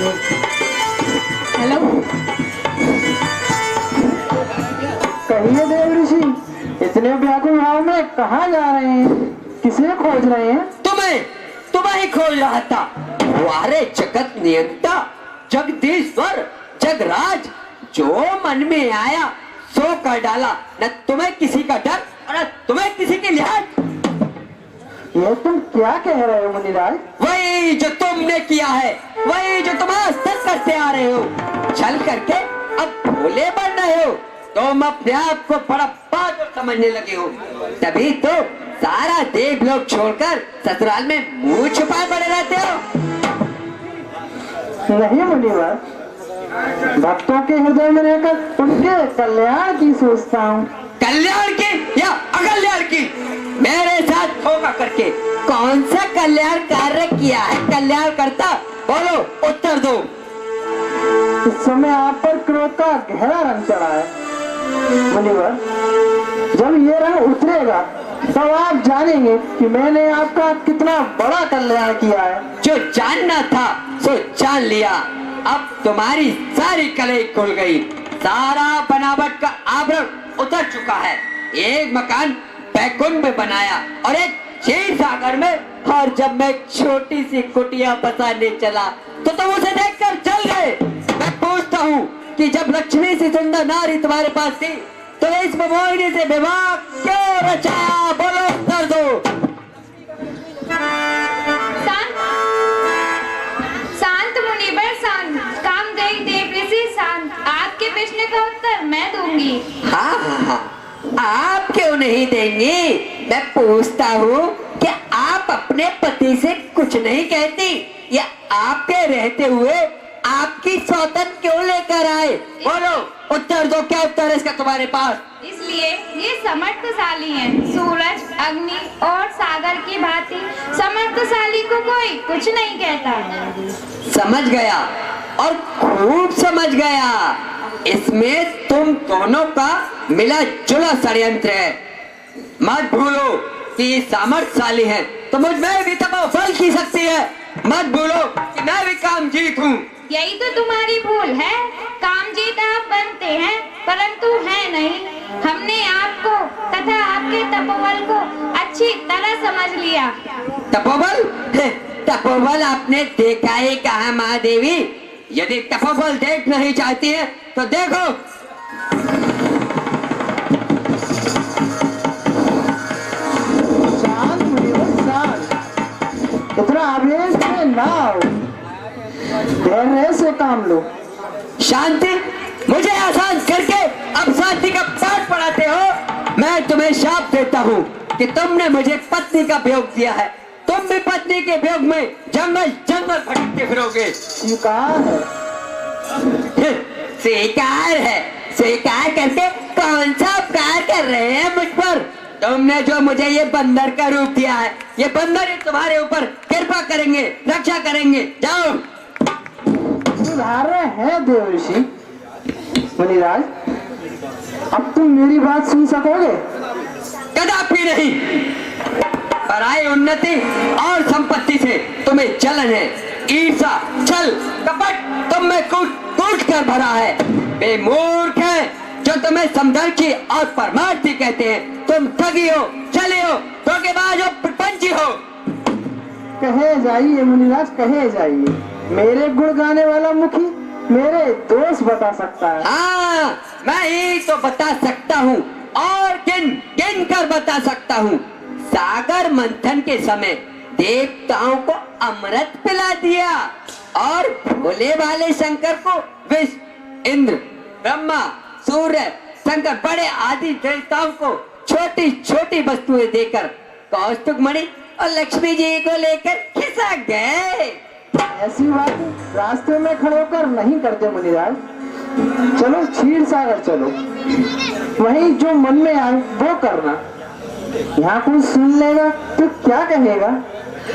Hello, कहिए देव ऋषि, इतने व्याकुल भाव में कहाँ जा रहे हैं? किसे खोज रहे हैं? तुम्हें ही खोज रहा था। वारे जगत नियंता, जगदीश्वर, जगराज, जो मन में आया सो कर डाला। न तुम्हें किसी का डर और न तुम्हें किसी की लिहाज। ये तुम क्या कह रहे हो मुनिराज? वही जो तुमने किया है, वही जो तुम आज तक करते आ रहे हो। छल करके अब भोले बन रहे हो। तुम अपने आप को बड़ा बहादुर समझने लगे हो, तभी तो सारा देव लोग छोड़कर ससुराल में मुंह छुपाए पड़े रहते हो। नहीं मुनिवर, भक्तों के हृदय में रहकर उनके कल्याण की सोचता हूँ। कल्याण की या अकल्याण की? मेरे साथ धोखा करके कौन सा कल्याण कार्य किया है कल्याण करता? बोलो, उत्तर दो। इस समय आप पर क्रोध का गहरा रंग चढ़ा है मुनिवर। जब ये रंग उतरेगा तब आप जानेंगे कि मैंने आपका कितना बड़ा कल्याण किया है। जो जानना था सो जान लिया। अब तुम्हारी सारी कलई खुल गई। सारा बनावट का आवरण उतर चुका है। एक मकान बैकुंठ में बनाया और एक क्षीर सागर में, और जब मैं छोटी सी कुटिया बसाने चला तो तुम उसे देखकर चल गए। मैं पूछता हूँ कि जब लक्ष्मी से सुंदर नारी तुम्हारे पास थी तो इस मोहिनी से विवाह क्यों रचाया? बोलो, उत्तर दो। शांत मुनिवर, शांत। कामदेव देव ऋषि, शांत। आपके प्रश्न का उत्तर मैं दूंगी। हाँ, आप क्यों नहीं देंगी? मैं पूछता हूँ कि आप अपने पति से कुछ नहीं कहती, या आपके रहते हुए आपकी सौतन क्यों लेकर आए? बोलो, उत्तर दो। क्या उत्तर है इसका तुम्हारे पास? इसलिए ये समर्थशाली हैं। सूरज, अग्नि और सागर की भांति समर्थशाली को कोई कुछ नहीं कहता। समझ गया, और खूब समझ गया। इसमें तुम दोनों का मिला जुला षड्यंत्र है। मत भूलो कि ये सामर्थ्यशाली है तो मुझ में भी तपोबल की शक्ति है। मत भूलो कि मैं भी कामजीत हूँ। यही तो तुम्हारी भूल है। कामजीत आप बनते हैं परंतु है नहीं। हमने आपको तथा आपके तपोबल को अच्छी तरह समझ लिया। तपोबल? तपोबल आपने देखा ही कहा महादेवी? यदि तपोबल देख नहीं चाहती है तो देखो। शांत मुनिवर, शांत। इतना आवेश में ना आओ, धैर्य से काम लो। शांति? मुझे आसान करके अब शांति का पाठ पढ़ाते हो? मैं तुम्हें शाप देता हूँ कि तुमने मुझे पत्नी का वियोग दिया है। तुम भी पत्नी के वियोग में जंगल जंगल भटकते फिरोगे। स्वीकार है। स्वीकार है? स्वीकार करके कौन सा उपकार कर रहे हैं मुझ पर? तुमने जो मुझे ये बंदर का रूप दिया है, ये बंदर ही तुम्हारे ऊपर कृपा करेंगे, रक्षा करेंगे। जाओ। सुधार है देव ऋषि। मुनिराज, अब तुम मेरी बात सुन सकोगे? कदापि नहीं। पराई उन्नति और संपत्ति से तुम्हें जलन है, ईर्षा, छल, कपट तुम में कूट कर भरा है। बेमूर्ख है जो तुम्हें समदर्शी और परमार्थी कहते हैं। तुम ठगी हो, छली हो, धोखेबाज हो, प्रपंची हो। कहे जाइए मुनिराज, कहे जाइए। मेरे गुण गाने वाला मुखी मेरे दोष बता सकता है। हाँ, मैं ही तो बता सकता हूँ, और गिन कर बता सकता हूँ। सागर मंथन के समय देवताओं को अमृत पिला दिया और भोले वाले शंकर को विष, इंद्र, ब्रह्मा, सूर्य, शंकर बड़े आदि देवताओं को छोटी छोटी वस्तुएं देकर कौस्तुभ मणि और लक्ष्मी जी को लेकर खिसक गए। ऐसी बात रास्ते में खड़े होकर नहीं करते मुनिराज। चलो क्षीर सागर चलो, वहीं जो मन में आए वो करना। यहाँ कोई सुन लेगा तो क्या कहेगा?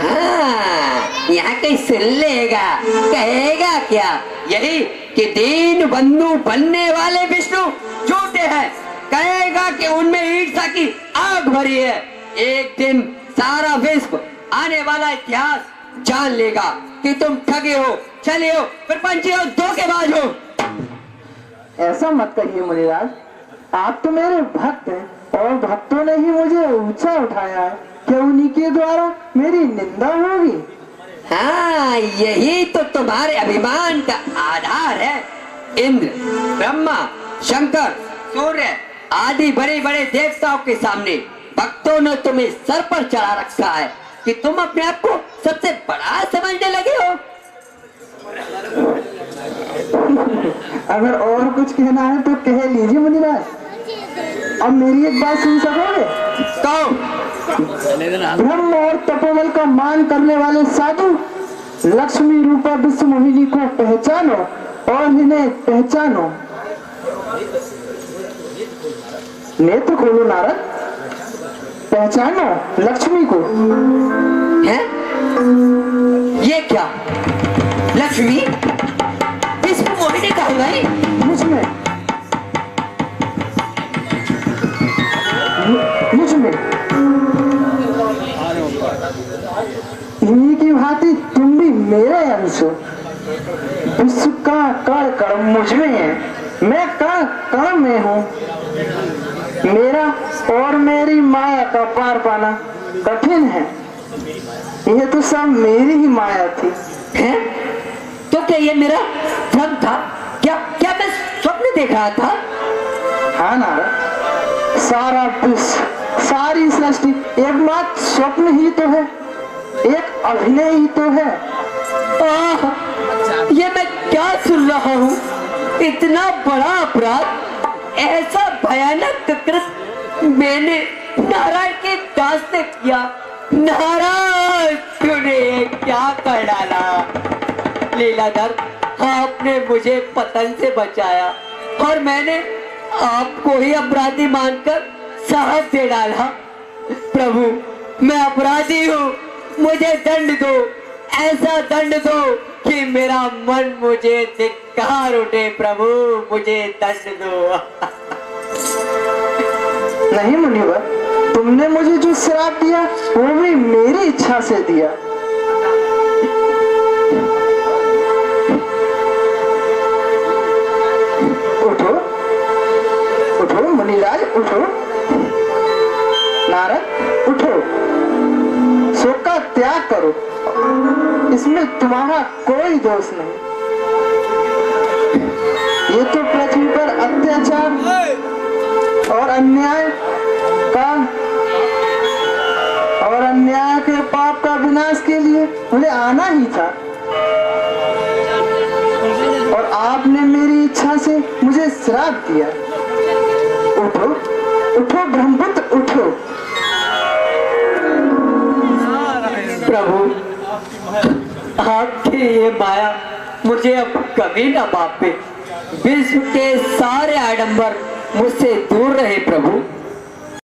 हाँ, यहाँ कोई सुन लेगा, कहेगा क्या? यही कि दीन बंधु बनने वाले विष्णु झूठे हैं। कहेगा कि उनमें ईर्ष्या की आग भरी है। एक दिन सारा विश्व आने वाला इतिहास जान लेगा। कि तुम ठगे हो, छले हो, प्रपंची हो, धोखेबाज हो। ऐसा मत कहिए मुनिराज, आप तो मेरे भक्त हैं और भक्तों ने ही मुझे ऊंचा उठाया है, क्या उन्हीं के द्वारा मेरी निंदा होगी? हाँ, यही तो तुम्हारे अभिमान का आधार है। इंद्र, ब्रह्मा, शंकर, सूर्य आदि बड़े बड़े देवताओं के सामने भक्तों ने तुम्हें सर पर चढ़ा रखा है कि तुम अपने आप को सबसे बड़ा समझने लगे हो। अगर और कुछ कहना है तो कह लीजिए मुनिराज। अब मेरी एक बात सुन सकोगे? ब्रह्म और तपोबल का मान करने वाले साधु लक्ष्मी रूपा विश्व मोहिनी को पहचानो और इन्हें पहचानो। नेत्र खोलो नारद, पहचानो लक्ष्मी को। है? ये क्या? लक्ष्मी विश्व मोहिनी कहाँ गई? मुझ में इन्हीं की भांति तुम भी मेरे अंश हो। विश्व का कण कण मुझ में है, मैं कण कण में हूँ। मेरा और मेरी माया का पार पाना कठिन है, यह तो सब मेरी ही माया थी। है? तो क्या ये मेरा भ्रम था? क्या क्या मैं स्वप्न देख रहा था? हाँ नारद, सारा विश्व, सारी सृष्टि एकमात्र स्वप्न ही तो है, एक अभिनय ही तो है। ये मैं क्या सुन रहा हूँ? इतना बड़ा अपराध, ऐसा भयानक कृत मैंने नारायण के दास ने किया। नारायण, तूने क्या कर डाला? लीलाधर, आपने मुझे पतन से बचाया और मैंने आपको ही अपराधी मानकर साहस दे डाला। प्रभु, मैं अपराधी हूँ, मुझे दंड दो, ऐसा दंड दो कि मेरा मन मुझे धिक्कार उठे। प्रभु, मुझे दंड दो। नहीं मुनिवर, तुमने मुझे जो श्राप दिया वो भी मेरी इच्छा से दिया। उठो उठो मुनिराज, उठो। नारद, उठो, शोक का त्याग करो, इसमें तुम्हारा कोई दोष नहीं। ये तो पृथ्वी पर अत्याचार और अन्याय के पाप का विनाश के लिए मुझे आना ही था, और आपने मेरी इच्छा से मुझे श्राप दिया। उठो उठो ब्रह्मपुत्र, उठो। प्रभु, आपकी ये माया मुझे अब कभी न बापे। विश्व के सारे आडंबर मुझसे दूर रहे प्रभु।